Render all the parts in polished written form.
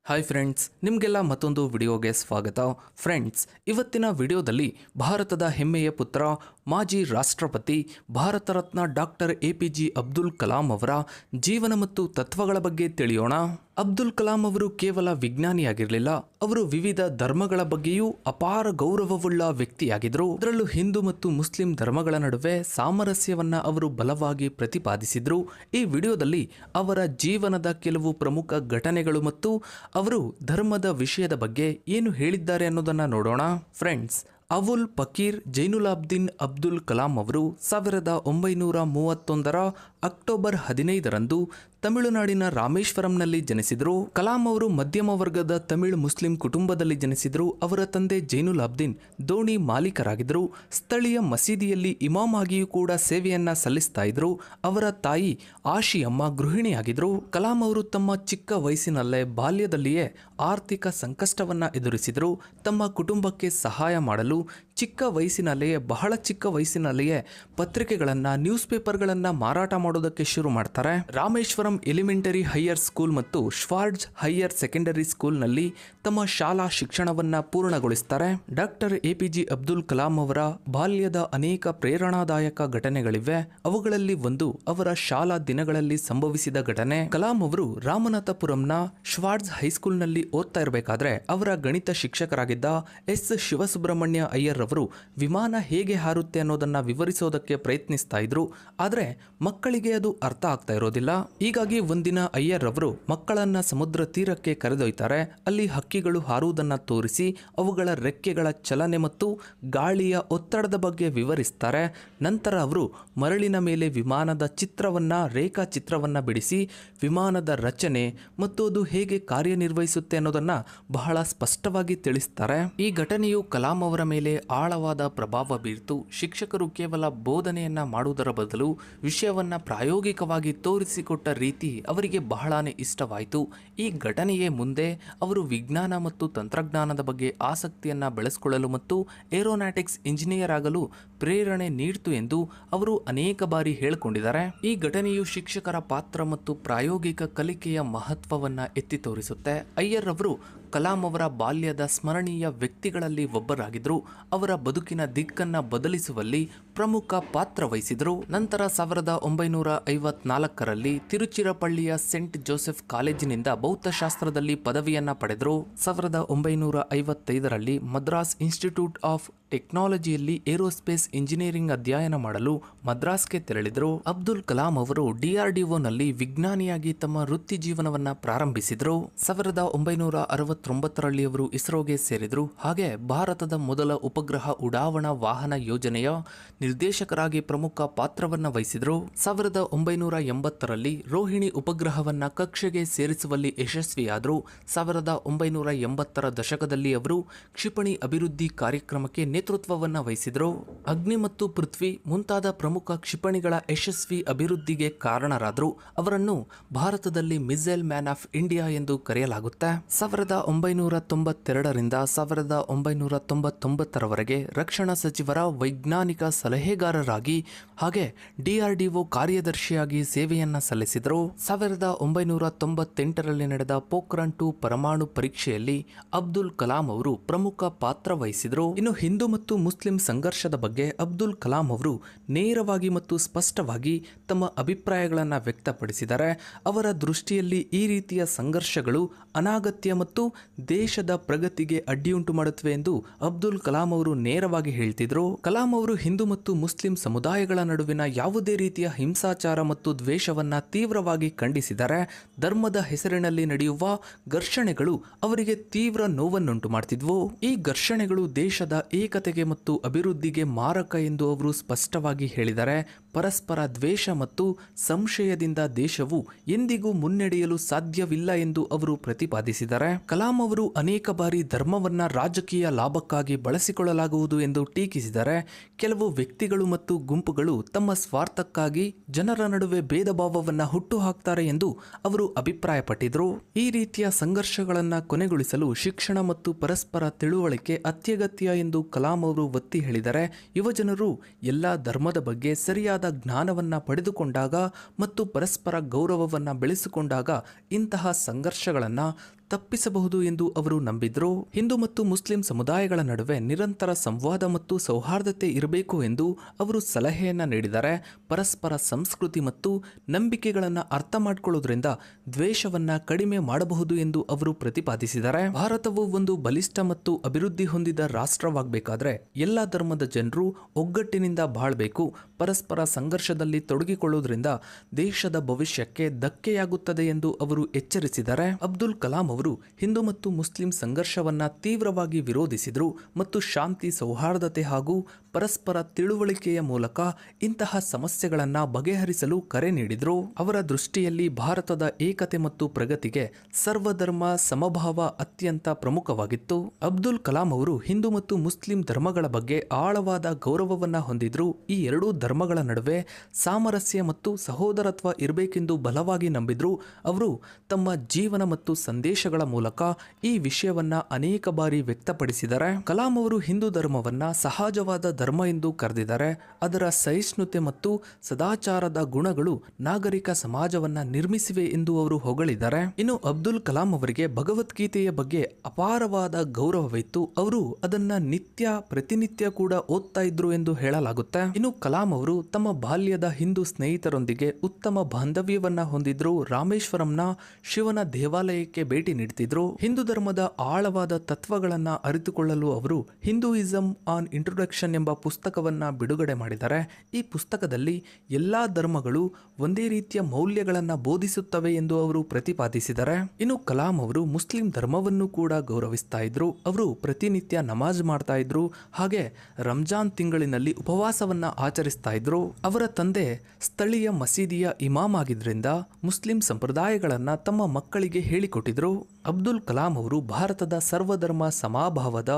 Hi friends, ನಿಮಗೆಲ್ಲ ಮತ್ತೊಂದು ವಿಡಿಯೋಗೆ ಸ್ವಾಗತ. ಫ್ರೆಂಡ್ಸ್, ಇವತ್ತಿನ ವಿಡಿಯೋದಲ್ಲಿ ಭಾರತದ ಹೆಮ್ಮೆಯ ಪುತ್ರ, ಮಾಜಿ ರಾಷ್ಟ್ರಪತಿ, ಭಾರತ ರತ್ನ ಡಾಕ್ಟರ್ APJ ಅಬ್ದುಲ್ ಕಲಾಂ ಅವರ ಜೀವನ ಮತ್ತು ತತ್ವಗಳ ಬಗ್ಗೆ ತಿಳಿಯೋಣ. ಅಬ್ದುಲ್ ಕಲಾಂ ಅವರು ಕೇವಲ ವಿಜ್ಞಾನಿಯಾಗಿರಲಿಲ್ಲ, ಅವರು ವಿವಿಧ ಧರ್ಮಗಳ ಬಗ್ಗೆಯೂ ಅಪಾರ ಗೌರವವುಳ್ಳ ವ್ಯಕ್ತಿಯಾಗಿದ್ದರು. ಅದರಲ್ಲೂ ಹಿಂದೂ ಮತ್ತು ಮುಸ್ಲಿಂ ಧರ್ಮಗಳ ನಡುವೆ ಸಾಮರಸ್ಯವನ್ನ ಅವರು ಬಲವಾಗಿ ಪ್ರತಿಪಾದಿಸಿದ್ರು. ಈ ವಿಡಿಯೋದಲ್ಲಿ ಅವರ ಜೀವನದ ಕೆಲವು ಪ್ರಮುಖ ಘಟನೆಗಳು ಮತ್ತು ಅವರು ಧರ್ಮದ ವಿಷಯದ ಬಗ್ಗೆ ಏನು ಹೇಳಿದ್ದಾರೆ ಅನ್ನೋದನ್ನ ನೋಡೋಣ. ಫ್ರೆಂಡ್ಸ್, ಅವುಲ್ ಪಕೀರ್ ಜೈನುಲಾಬ್ದೀನ್ ಅಬ್ದುಲ್ ಕಲಾಂ ಅವರು 1931 ಅಕ್ಟೋಬರ್ 15ರಂದು ತಮಿಳುನಾಡಿನ ರಾಮೇಶ್ವರಂನಲ್ಲಿ ಜನಿಸಿದರು. ಕಲಾಂ ಅವರು ಮಧ್ಯಮ ವರ್ಗದ ತಮಿಳು ಮುಸ್ಲಿಂ ಕುಟುಂಬದಲ್ಲಿ ಜನಿಸಿದರು. ಅವರ ತಂದೆ ಜೈನುಲಾಬ್ದೀನ್ ದೋಣಿ ಮಾಲೀಕರಾಗಿದ್ದರು. ಸ್ಥಳೀಯ ಮಸೀದಿಯಲ್ಲಿ ಇಮಾಮ್ ಆಗಿಯೂ ಕೂಡ ಸೇವೆಯನ್ನ ಸಲ್ಲಿಸ್ತಾ ಇದ್ರು. ಅವರ ತಾಯಿ ಆಶಿಯಮ್ಮ ಗೃಹಿಣಿಯಾಗಿದ್ರು. ಕಲಾಂ ಅವರು ತಮ್ಮ ಚಿಕ್ಕ ವಯಸ್ಸಿನಲ್ಲೇ ಬಾಲ್ಯದಲ್ಲಿಯೇ ಆರ್ಥಿಕ ಸಂಕಷ್ಟವನ್ನ ಎದುರಿಸಿದರು. ತಮ್ಮ ಕುಟುಂಬಕ್ಕೆ ಸಹಾಯ ಮಾಡಲು ಬಹಳ ಚಿಕ್ಕ ವಯಸ್ಸಿನಲ್ಲಿಯೇ ಪತ್ರಿಕೆಗಳನ್ನ, ನ್ಯೂಸ್ ಪೇಪರ್ಗಳನ್ನ ಮಾರಾಟ ಮಾಡೋದಕ್ಕೆ ಶುರು ಮಾಡ್ತಾರೆ. ರಾಮೇಶ್ವರಂ ಎಲಿಮೆಂಟರಿ ಹೈಯರ್ ಸ್ಕೂಲ್ ಮತ್ತು ಶ್ವಾರ್ಡ್ಜ್ ಹೈಯರ್ ಸೆಕೆಂಡರಿ ಸ್ಕೂಲ್ನಲ್ಲಿ ತಮ್ಮ ಶಾಲಾ ಶಿಕ್ಷಣವನ್ನ ಪೂರ್ಣಗೊಳಿಸ್ತಾರೆ. ಡಾಕ್ಟರ್ APJ ಅಬ್ದುಲ್ ಕಲಾಂ ಅವರ ಬಾಲ್ಯದ ಅನೇಕ ಪ್ರೇರಣಾದಾಯಕ ಘಟನೆಗಳಿವೆ. ಅವುಗಳಲ್ಲಿ ಒಂದು ಅವರ ಶಾಲಾ ದಿನಗಳಲ್ಲಿ ಸಂಭವಿಸಿದ ಘಟನೆ. ಕಲಾಂ ಅವರು ರಾಮನಾಥಪುರಂನ ಶ್ವಾರ್ಡ್ಜ್ ಹೈಸ್ಕೂಲ್ನಲ್ಲಿ ಓದ್ತಾ ಇರಬೇಕಾದ್ರೆ ಅವರ ಗಣಿತ ಶಿಕ್ಷಕರಾಗಿದ್ದ S ಶಿವಸುಬ್ರಹ್ಮಣ್ಯ ಅಯ್ಯರ್ ಅವರು ವಿಮಾನ ಹೇಗೆ ಹಾರುತ್ತೆ ಅನ್ನೋದನ್ನ ವಿವರಿಸೋದಕ್ಕೆ ಪ್ರಯತ್ನಿಸ್ತಾ ಇದ್ರು. ಆದ್ರೆ ಮಕ್ಕಳಿಗೆ ಅದು ಅರ್ಥ ಆಗ್ತಾ ಇರೋದಿಲ್ಲ. ಹೀಗಾಗಿ ಒಂದಿನ ಅಯ್ಯರ್ ಅವರು ಮಕ್ಕಳನ್ನ ಸಮುದ್ರ ತೀರಕ್ಕೆ ಕರೆದೊಯ್ತಾರೆ. ಅಲ್ಲಿ ಹಕ್ಕಿಗಳು ಹಾರುವುದನ್ನ ತೋರಿಸಿ ಅವುಗಳ ರೆಕ್ಕೆಗಳ ಚಲನೆ ಮತ್ತು ಗಾಳಿಯ ಒತ್ತಡದ ಬಗ್ಗೆ ವಿವರಿಸ್ತಾರೆ. ನಂತರ ಅವರು ಮರಳಿನ ಮೇಲೆ ವಿಮಾನದ ರೇಖಾಚಿತ್ರವನ್ನ ಬಿಡಿಸಿ ವಿಮಾನದ ರಚನೆ ಮತ್ತು ಅದು ಹೇಗೆ ಕಾರ್ಯನಿರ್ವಹಿಸುತ್ತೆ ಅನ್ನೋದನ್ನ ಬಹಳ ಸ್ಪಷ್ಟವಾಗಿ ತಿಳಿಸ್ತಾರೆ. ಈ ಘಟನೆಯು ಕಲಾಂ ಅವರ ಮೇಲೆ ಆಳವಾದ ಪ್ರಭಾವ ಬೀರ್ತು. ಶಿಕ್ಷಕರು ಕೇವಲ ಬೋಧನೆಯನ್ನ ಮಾಡುವುದರ ಬದಲು ವಿಷಯವನ್ನ ಪ್ರಾಯೋಗಿಕವಾಗಿ ತೋರಿಸಿಕೊಟ್ಟ ರೀತಿ ಅವರಿಗೆ ಬಹಳಾನೇ ಇಷ್ಟವಾಯಿತು. ಈ ಘಟನೆಯೇ ಮುಂದೆ ಅವರು ವಿಜ್ಞಾನ ಮತ್ತು ತಂತ್ರಜ್ಞಾನದ ಬಗ್ಗೆ ಆಸಕ್ತಿಯನ್ನ ಬೆಳೆಸಿಕೊಳ್ಳಲು ಮತ್ತು ಏರೋನಾಟಿಕ್ಸ್ ಇಂಜಿನಿಯರ್ ಆಗಲು ಪ್ರೇರಣೆ ನೀಡಿತು ಎಂದು ಅವರು ಅನೇಕ ಬಾರಿ ಹೇಳಿಕೊಂಡಿದ್ದಾರೆ. ಈ ಘಟನೆಯು ಶಿಕ್ಷಕರ ಪಾತ್ರ ಮತ್ತು ಪ್ರಾಯೋಗಿಕ ಕಲಿಕೆಯ ಮಹತ್ವವನ್ನ ಎತ್ತಿ ತೋರಿಸುತ್ತೆ. ಅಯ್ಯರ್ ಅವರು ಕಲಾಂ ಅವರ ಬಾಲ್ಯದ ಸ್ಮರಣೀಯ ವ್ಯಕ್ತಿಗಳಲ್ಲಿ ಒಬ್ಬರಾಗಿದ್ದರು. ಅವರ ಬದುಕಿನ ದಿಕ್ಕನ್ನ ಬದಲಿಸುವಲ್ಲಿ ಪ್ರಮುಖ ಪಾತ್ರ ವಹಿಸಿದರು. ನಂತರ 1954ರಲ್ಲಿ ತಿರುಚಿರಪಳ್ಳಿಯ ಸೆಂಟ್ ಜೋಸೆಫ್ ಕಾಲೇಜಿನಿಂದ ಭೌತಶಾಸ್ತ್ರದಲ್ಲಿ ಪದವಿಯನ್ನ ಪಡೆದರು. 1955ರಲ್ಲಿ Madras institute of ಟೆಕ್ನಾಲಜಿಯಲ್ಲಿ aerospace engineering ಅಧ್ಯಯನ ಮಾಡಲು ಮದ್ರಾಸ್ಗೆ ತೆರಳಿದರು. ಅಬ್ದುಲ್ ಕಲಾಂ ಅವರು DRDOನಲ್ಲಿ ವಿಜ್ಞಾನಿಯಾಗಿ ತಮ್ಮ ವೃತ್ತಿ ಜೀವನವನ್ನ ಪ್ರಾರಂಭಿಸಿದರು. 1969ರಲ್ಲಿ ಅವರು ಇಸ್ರೋಗೆ ಸೇರಿದರು. ಹಾಗೆ ಭಾರತದ ಮೊದಲ ಉಪಗ್ರಹ ಉಡಾವಣಾ ವಾಹನ ಯೋಜನೆಯ ನಿರ್ದೇಶಕರಾಗಿ ಪ್ರಮುಖ ಪಾತ್ರವನ್ನ ವಹಿಸಿದರು. 1980ರಲ್ಲಿ ರೋಹಿಣಿ ಉಪಗ್ರಹವನ್ನ ಕಕ್ಷೆಗೆ ಸೇರಿಸುವಲ್ಲಿ ಯಶಸ್ವಿಯಾದರು. 1980ರ ದಶಕದಲ್ಲಿ ಅವರು ಕ್ಷಿಪಣಿ ಅಭಿವೃದ್ಧಿ ಕಾರ್ಯಕ್ರಮಕ್ಕೆ ನೇತೃತ್ವವನ್ನ ವಹಿಸಿದರು. ಅಗ್ನಿ ಮತ್ತು ಪೃಥ್ವಿ ಮುಂತಾದ ಪ್ರಮುಖ ಕ್ಷಿಪಣಿಗಳ ಯಶಸ್ವಿ ಅಭಿವೃದ್ಧಿಗೆ ಕಾರಣರಾದರು. ಅವರನ್ನು ಭಾರತದಲ್ಲಿ ಮಿಸೈಲ್ ಮ್ಯಾನ್ ಆಫ್ ಇಂಡಿಯಾ ಎಂದು ಕರೆಯಲಾಗುತ್ತೆ. 1992ರಿಂದ 1999ರವರೆಗೆ ರಕ್ಷಣಾ ಸಚಿವರ ವೈಜ್ಞಾನಿಕ ಸಲಹೆಗಾರರಾಗಿ ಹಾಗೆ DRDO ಕಾರ್ಯದರ್ಶಿಯಾಗಿ ಸೇವೆಯನ್ನ ಸಲ್ಲಿಸಿದರು. 1998ರಲ್ಲಿ ನಡೆದ ಪೋಖ್ರಾನ್ 2 ಪರಮಾಣು ಪರೀಕ್ಷೆಯಲ್ಲಿ ಅಬ್ದುಲ್ ಕಲಾಂ ಅವರು ಪ್ರಮುಖ ಪಾತ್ರ ವಹಿಸಿದರು. ಇನ್ನು ಹಿಂದೂ ಮತ್ತು ಮುಸ್ಲಿಂ ಸಂಘರ್ಷದ ಬಗ್ಗೆ ಅಬ್ದುಲ್ ಕಲಾಂ ಅವರು ನೇರವಾಗಿ ಮತ್ತು ಸ್ಪಷ್ಟವಾಗಿ ತಮ್ಮ ಅಭಿಪ್ರಾಯಗಳನ್ನು ವ್ಯಕ್ತಪಡಿಸಿದ್ದಾರೆ. ಅವರ ದೃಷ್ಟಿಯಲ್ಲಿ ಈ ರೀತಿಯ ಸಂಘರ್ಷಗಳು ಅನಾಗತ್ಯ ಮತ್ತು ದೇಶದ ಪ್ರಗತಿಗೆ ಅಡ್ಡಿಯುಂಟು ಮಾಡುತ್ತವೆ ಎಂದು ಅಬ್ದುಲ್ ಕಲಾಂ ಅವರು ನೇರವಾಗಿ ಹೇಳ್ತಿದ್ರು. ಕಲಾಂ ಅವರು ಹಿಂದೂ ಮತ್ತು ಮುಸ್ಲಿಂ ಸಮುದಾಯಗಳ ನಡುವಿನ ಯಾವುದೇ ರೀತಿಯ ಹಿಂಸಾಚಾರ ಮತ್ತು ದ್ವೇಷವನ್ನ ತೀವ್ರವಾಗಿ ಖಂಡಿಸಿದ್ದಾರೆ. ಧರ್ಮದ ಹೆಸರಿನಲ್ಲಿ ನಡೆಯುವ ಘರ್ಷಣೆಗಳು ಅವರಿಗೆ ತೀವ್ರ ನೋವನ್ನುಂಟು ಮಾಡ್ತಿದ್ವು. ಈ ಘರ್ಷಣೆಗಳು ದೇಶದ ಏಕತೆಗೆ ಮತ್ತು ಅಭಿವೃದ್ಧಿಗೆ ಮಾರಕ ಎಂದು ಅವರು ಸ್ಪಷ್ಟವಾಗಿ ಹೇಳಿದ್ದಾರೆ. ಪರಸ್ಪರ ದ್ವೇಷ ಮತ್ತು ಸಂಶಯದಿಂದ ದೇಶವು ಎಂದಿಗೂ ಮುನ್ನಡೆಯಲು ಸಾಧ್ಯವಿಲ್ಲ ಎಂದು ಅವರು ಪ್ರತಿಪಾದಿಸಿದ್ದಾರೆ. ಕಲಾಂ ಅವರು ಅನೇಕ ಬಾರಿ ಧರ್ಮವನ್ನ ರಾಜಕೀಯ ಲಾಭಕ್ಕಾಗಿ ಬಳಸಿಕೊಳ್ಳಲಾಗುವುದು ಎಂದು ಟೀಕಿಸಿದ್ದಾರೆ. ಕೆಲವು ವ್ಯಕ್ತಿಗಳು ಮತ್ತು ಗುಂಪುಗಳು ತಮ್ಮ ಸ್ವಾರ್ಥಕ್ಕಾಗಿ ಜನರ ನಡುವೆ ಭೇದ ಭಾವವನ್ನ ಹುಟ್ಟುಹಾಕ್ತಾರೆ ಎಂದು ಅವರು ಅಭಿಪ್ರಾಯಪಟ್ಟಿದ್ರು. ಈ ರೀತಿಯ ಸಂಘರ್ಷಗಳನ್ನ ಕೊನೆಗೊಳಿಸಲು ಶಿಕ್ಷಣ ಮತ್ತು ಪರಸ್ಪರ ತಿಳುವಳಿಕೆ ಅತ್ಯಗತ್ಯ ಎಂದು ಕಲಾಂ ಅವರು ಒತ್ತಿ ಹೇಳಿದ್ದಾರೆ. ಯುವಜನರು ಎಲ್ಲಾ ಧರ್ಮದ ಬಗ್ಗೆ ಸರಿಯಾದ ಜ್ಞಾನವನ್ನ ಪಡೆದುಕೊಂಡಾಗ ಮತ್ತು ಪರಸ್ಪರ ಗೌರವವನ್ನ ಬೆಳೆಸಿಕೊಂಡಾಗ ಇಂತಹ ಸಂಘರ್ಷಗಳನ್ನ ತಪ್ಪಿಸಬಹುದು ಎಂದು ಅವರು ನಂಬಿದ್ರು. ಹಿಂದೂ ಮತ್ತು ಮುಸ್ಲಿಂ ಸಮುದಾಯಗಳ ನಡುವೆ ನಿರಂತರ ಸಂವಾದ ಮತ್ತು ಸೌಹಾರ್ದತೆ ಇರಬೇಕು ಎಂದು ಅವರು ಸಲಹೆಯನ್ನ ನೀಡಿದ್ದಾರೆ. ಪರಸ್ಪರ ಸಂಸ್ಕೃತಿ ಮತ್ತು ನಂಬಿಕೆಗಳನ್ನು ಅರ್ಥ ಮಾಡಿಕೊಳ್ಳೋದ್ರಿಂದ ದ್ವೇಷವನ್ನ ಕಡಿಮೆ ಮಾಡಬಹುದು ಎಂದು ಅವರು ಪ್ರತಿಪಾದಿಸಿದ್ದಾರೆ. ಭಾರತವು ಒಂದು ಬಲಿಷ್ಠ ಮತ್ತು ಅಭಿವೃದ್ಧಿ ಹೊಂದಿದ ರಾಷ್ಟ್ರವಾಗಬೇಕಾದ್ರೆ ಎಲ್ಲ ಧರ್ಮದ ಜನರು ಒಗ್ಗಟ್ಟಿನಿಂದ ಬಾಳ್ಬೇಕು. ಪರಸ್ಪರ ಸಂಘರ್ಷದಲ್ಲಿ ತೊಡಗಿಕೊಳ್ಳುವುದರಿಂದ ದೇಶದ ಭವಿಷ್ಯಕ್ಕೆ ಧಕ್ಕೆಯಾಗುತ್ತದೆ ಎಂದು ಅವರು ಎಚ್ಚರಿಸಿದ್ದಾರೆ. ಅಬ್ದುಲ್ ಕಲಾಂ ಅವರು ಹಿಂದೂ ಮತ್ತು ಮುಸ್ಲಿಂ ಸಂಘರ್ಷವನ್ನ ತೀವ್ರವಾಗಿ ವಿರೋಧಿಸಿದರು ಮತ್ತು ಶಾಂತಿ, ಸೌಹಾರ್ದತೆ ಹಾಗೂ ಪರಸ್ಪರ ತಿಳುವಳಿಕೆಯ ಮೂಲಕ ಇಂತಹ ಸಮಸ್ಯೆಗಳನ್ನು ಬಗೆಹರಿಸಲು ಕರೆ ನೀಡಿದರು. ಅವರ ದೃಷ್ಟಿಯಲ್ಲಿ ಭಾರತದ ಏಕತೆ ಮತ್ತು ಪ್ರಗತಿಗೆ ಸರ್ವಧರ್ಮ ಸಮಭಾವ ಅತ್ಯಂತ ಪ್ರಮುಖವಾಗಿತ್ತು. ಅಬ್ದುಲ್ ಕಲಾಂ ಅವರು ಹಿಂದೂ ಮತ್ತು ಮುಸ್ಲಿಂ ಧರ್ಮಗಳ ಬಗ್ಗೆ ಆಳವಾದ ಗೌರವವನ್ನ ಹೊಂದಿದ್ರು. ಈ ಎರಡೂ ಧರ್ಮಗಳ ನಡುವೆ ಸಾಮರಸ್ಯ ಮತ್ತು ಸಹೋದರತ್ವ ಇರಬೇಕೆಂದು ಬಲವಾಗಿ ನಂಬಿದ್ರು. ಅವರು ತಮ್ಮ ಜೀವನ ಮತ್ತು ಸಂದೇಶಗಳ ಮೂಲಕ ಈ ವಿಷಯವನ್ನ ಅನೇಕ ಬಾರಿ ವ್ಯಕ್ತಪಡಿಸಿದ್ದಾರೆ. ಕಲಾಂ ಅವರು ಹಿಂದೂ ಧರ್ಮವನ್ನ ಸಹಜವಾದ ಧರ್ಮ ಎಂದು ಕರೆದಿದ್ದಾರೆ. ಅದರ ಸಹಿಷ್ಣುತೆ ಮತ್ತು ಸದಾಚಾರದ ಗುಣಗಳು ನಾಗರಿಕ ಸಮಾಜವನ್ನ ನಿರ್ಮಿಸಿವೆ ಎಂದು ಅವರು ಹೊಗಳಿದ್ದಾರೆ. ಇನ್ನು ಅಬ್ದುಲ್ ಕಲಾಂ ಅವರಿಗೆ ಭಗವದ್ಗೀತೆಯ ಬಗ್ಗೆ ಅಪಾರವಾದ ಗೌರವವಿತ್ತು. ಅವರು ಅದನ್ನ ಪ್ರತಿನಿತ್ಯ ಕೂಡ ಓದ್ತಾ ಇದ್ರು ಎಂದು ಹೇಳಲಾಗುತ್ತೆ. ಇನ್ನು ಕಲಾಂ ಅವರು ತಮ್ಮ ಬಾಲ್ಯದ ಹಿಂದೂ ಸ್ನೇಹಿತರೊಂದಿಗೆ ಉತ್ತಮ ಬಾಂಧವ್ಯವನ್ನ ಹೊಂದಿದ್ರು. ರಾಮೇಶ್ವರಂನ ಶಿವನ ದೇವಾಲಯಕ್ಕೆ ಭೇಟಿ ನೀಡುತ್ತಿದ್ರು. ಹಿಂದೂ ಧರ್ಮದ ಆಳವಾದ ತತ್ವಗಳನ್ನ ಅರಿತುಕೊಳ್ಳಲು ಅವರು ಹಿಂದೂಯಿಸಂ ಆನ್ ಇಂಟ್ರೊಡಕ್ಷನ್ ಎಂಬ ಪುಸ್ತಕವನ್ನ ಬಿಡುಗಡೆ ಮಾಡಿದ್ದಾರೆ. ಈ ಪುಸ್ತಕದಲ್ಲಿ ಎಲ್ಲಾ ಧರ್ಮಗಳು ಒಂದೇ ರೀತಿಯ ಮೌಲ್ಯಗಳನ್ನ ಬೋಧಿಸುತ್ತವೆ ಎಂದು ಅವರು ಪ್ರತಿಪಾದಿಸಿದ್ದಾರೆ. ಇನ್ನು ಕಲಾಂ ಅವರು ಮುಸ್ಲಿಂ ಧರ್ಮವನ್ನು ಕೂಡ ಗೌರವಿಸ್ತಾ ಇದ್ರು. ಅವರು ಪ್ರತಿನಿತ್ಯ ನಮಾಜ್ ಮಾಡ್ತಾ ಇದ್ರು. ಹಾಗೆ ರಂಜಾನ್ ತಿಂಗಳಿನಲ್ಲಿ ಉಪವಾಸವನ್ನ ಆಚರಿಸ್ತಾ ಇದ್ರು. ಅವರ ತಂದೆ ಸ್ಥಳೀಯ ಮಸೀದಿಯ ಇಮಾಮ್ ಆಗಿದ್ರಿಂದ ಮುಸ್ಲಿಂ ಸಂಪ್ರದಾಯಗಳನ್ನ ತಮ್ಮ ಮಕ್ಕಳಿಗೆ ಹೇಳಿಕೊಟ್ಟಿದ್ರು. ಅಬ್ದುಲ್ ಕಲಾಂ ಅವರು ಭಾರತದ ಸರ್ವಧರ್ಮ ಸಮಭಾವದ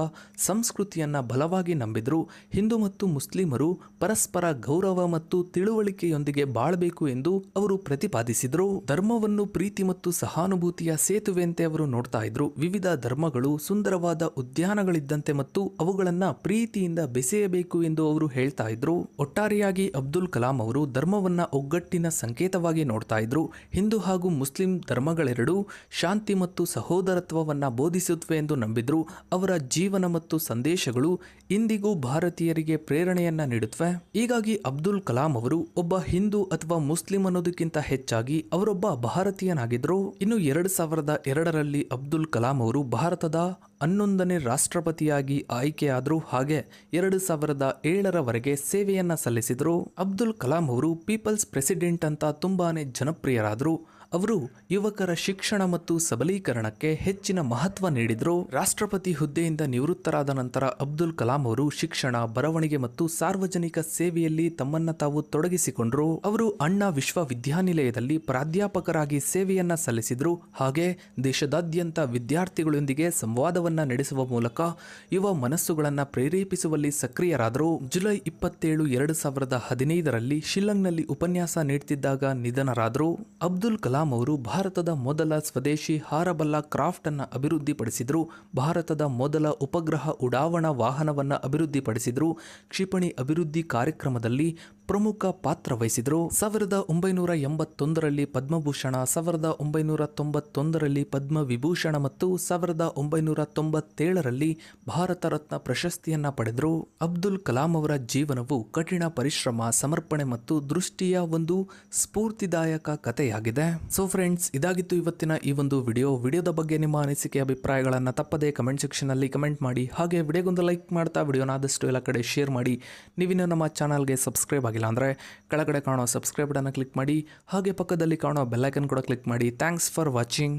ಸಂಸ್ಕೃತಿಯನ್ನ ಬಲವಾಗಿ ನಂಬಿದ್ರು. ಹಿಂದೂ ಮತ್ತು ಮುಸ್ಲಿಮರು ಪರಸ್ಪರ ಗೌರವ ಮತ್ತು ತಿಳುವಳಿಕೆಯೊಂದಿಗೆ ಬಾಳಬೇಕು ಎಂದು ಅವರು ಪ್ರತಿಪಾದಿಸಿದರು. ಧರ್ಮವನ್ನು ಪ್ರೀತಿ ಮತ್ತು ಸಹಾನುಭೂತಿಯ ಸೇತುವೆಯಂತೆ ಅವರು ನೋಡ್ತಾ ಇದ್ರು. ವಿವಿಧ ಧರ್ಮಗಳು ಸುಂದರವಾದ ಉದ್ಯಾನಗಳಿದ್ದಂತೆ ಮತ್ತು ಅವುಗಳನ್ನ ಪ್ರೀತಿಯಿಂದ ಬೆಸೆಯಬೇಕು ಎಂದು ಅವರು ಹೇಳ್ತಾ ಇದ್ರು. ಒಟ್ಟಾರೆಯಾಗಿ ಅಬ್ದುಲ್ ಕಲಾಂ ಅವರು ಧರ್ಮವನ್ನ ಒಗ್ಗಟ್ಟಿನ ಸಂಕೇತವಾಗಿ ನೋಡ್ತಾ ಇದ್ರು. ಹಿಂದೂ ಹಾಗೂ ಮುಸ್ಲಿಂ ಧರ್ಮಗಳೆರಡೂ ಶಾಂತಿ ಮತ್ತು ಸಹೋದರತ್ವವನ್ನ ಬೋಧಿಸುತ್ತವೆ ಎಂದು ನಂಬಿದ್ರು. ಅವರ ಜೀವನ ಮತ್ತು ಸಂದೇಶಗಳು ಇಂದಿಗೂ ಭಾರತೀಯರಿಗೆ ಪ್ರೇರಣೆಯನ್ನ ನೀಡುತ್ತವೆ. ಹೀಗಾಗಿ ಅಬ್ದುಲ್ ಕಲಾಂ ಅವರು ಒಬ್ಬ ಹಿಂದೂ ಅಥವಾ ಮುಸ್ಲಿಂ ಅನ್ನೋದಕ್ಕಿಂತ ಹೆಚ್ಚಾಗಿ ಅವರೊಬ್ಬ ಭಾರತೀಯನಾಗಿದ್ರು. ಇನ್ನು 2002ರಲ್ಲಿ ಅಬ್ದುಲ್ ಕಲಾಂ ಅವರು ಭಾರತದ 11ನೇ ರಾಷ್ಟ್ರಪತಿಯಾಗಿ ಆಯ್ಕೆಯಾದರು. ಹಾಗೆ 2007ರವರೆಗೆ ಸೇವೆಯನ್ನ ಸಲ್ಲಿಸಿದರು. ಅಬ್ದುಲ್ ಕಲಾಂ ಅವರು ಪೀಪಲ್ಸ್ ಪ್ರೆಸಿಡೆಂಟ್ ಅಂತ ತುಂಬಾನೇ ಜನಪ್ರಿಯರಾದರು. ಅವರು ಯುವಕರ ಶಿಕ್ಷಣ ಮತ್ತು ಸಬಲೀಕರಣಕ್ಕೆ ಹೆಚ್ಚಿನ ಮಹತ್ವ ನೀಡಿದರು. ರಾಷ್ಟ್ರಪತಿ ಹುದ್ದೆಯಿಂದ ನಿವೃತ್ತರಾದ ನಂತರ ಅಬ್ದುಲ್ ಕಲಾಂ ಅವರು ಶಿಕ್ಷಣ, ಬರವಣಿಗೆ ಮತ್ತು ಸಾರ್ವಜನಿಕ ಸೇವೆಯಲ್ಲಿ ತಮ್ಮನ್ನ ತಾವು ತೊಡಗಿಸಿಕೊಂಡರು. ಅವರು ಅಣ್ಣಾ ವಿಶ್ವವಿದ್ಯಾನಿಲಯದಲ್ಲಿ ಪ್ರಾಧ್ಯಾಪಕರಾಗಿ ಸೇವೆಯನ್ನ ಸಲ್ಲಿಸಿದರು. ಹಾಗೆ ದೇಶದಾದ್ಯಂತ ವಿದ್ಯಾರ್ಥಿಗಳೊಂದಿಗೆ ಸಂವಾದವನ್ನ ನಡೆಸುವ ಮೂಲಕ ಯುವ ಮನಸ್ಸುಗಳನ್ನ ಪ್ರೇರೇಪಿಸುವಲ್ಲಿ ಸಕ್ರಿಯರಾದರು. ಜುಲೈ 27, 2015ರಲ್ಲಿ ಶಿಲ್ಲಾಂಗ್ನಲ್ಲಿ ಉಪನ್ಯಾಸ ನೀಡುತ್ತಿದ್ದಾಗ ನಿಧನರಾದರು. ಅಬ್ದುಲ್ ಕಲಾಂ ಅವರು ಭಾರತದ ಮೊದಲ ಸ್ವದೇಶಿ ಹಾರಬಲ್ಲ ಕ್ರಾಫ್ಟ್ ಅನ್ನು ಅಭಿವೃದ್ಧಿಪಡಿಸಿದರು. ಭಾರತದ ಮೊದಲ ಉಪಗ್ರಹ ಉಡಾವಣಾ ವಾಹನವನ್ನು ಅಭಿವೃದ್ಧಿಪಡಿಸಿದರು. ಕ್ಷಿಪಣಿ ಅಭಿವೃದ್ಧಿ ಕಾರ್ಯಕ್ರಮದಲ್ಲಿ ಪ್ರಮುಖ ಪಾತ್ರ ವಹಿಸಿದರು. 1981ರಲ್ಲಿ ಪದ್ಮಭೂಷಣ, 1991ರಲ್ಲಿ ಪದ್ಮವಿಭೂಷಣ ಮತ್ತು 1997ರಲ್ಲಿ ಭಾರತ ರತ್ನ ಪ್ರಶಸ್ತಿಯನ್ನ ಪಡೆದರು. ಅಬ್ದುಲ್ ಕಲಾಂ ಅವರ ಜೀವನವು ಕಠಿಣ ಪರಿಶ್ರಮ, ಸಮರ್ಪಣೆ ಮತ್ತು ದೃಷ್ಟಿಯ ಒಂದು ಸ್ಫೂರ್ತಿದಾಯಕ ಕಥೆಯಾಗಿದೆ. ಸೊ ಫ್ರೆಂಡ್ಸ್, ಇದಾಗಿತ್ತು ಇವತ್ತಿನ ಈ ಒಂದು ವಿಡಿಯೋದ ಬಗ್ಗೆ ನಿಮ್ಮ ಅನಿಸಿಕೆ ಅಭಿಪ್ರಾಯಗಳನ್ನು ತಪ್ಪದೆ ಕಮೆಂಟ್ ಸೆಕ್ಷನ್ ಅಲ್ಲಿ ಕಮೆಂಟ್ ಮಾಡಿ. ಹಾಗೆ ವಿಡಿಯೋಗೊಂದು ಲೈಕ್ ಮಾಡ್ತಾ ವಿಡಿಯೋನ ಆದಷ್ಟು ಎಲ್ಲ ಕಡೆ ಶೇರ್ ಮಾಡಿ. ನೀವಿನ್ನು ನಮ್ಮ ಚಾನಲ್ಗೆ ಸಬ್ಸ್ಕ್ರೈಬ್ ಆಗಿಲ್ಲ ಅಂದರೆ ಕೆಳಗಡೆ ಕಾಣೋ ಸಬ್ಸ್ಕ್ರೈಬ್ ಬಟನ್ ಕ್ಲಿಕ್ ಮಾಡಿ. ಹಾಗೆ ಪಕ್ಕದಲ್ಲಿ ಕಾಣೋ ಬೆಲ್ ಐಕನ್ ಕೂಡ ಕ್ಲಿಕ್ ಮಾಡಿ. Thanks for watching.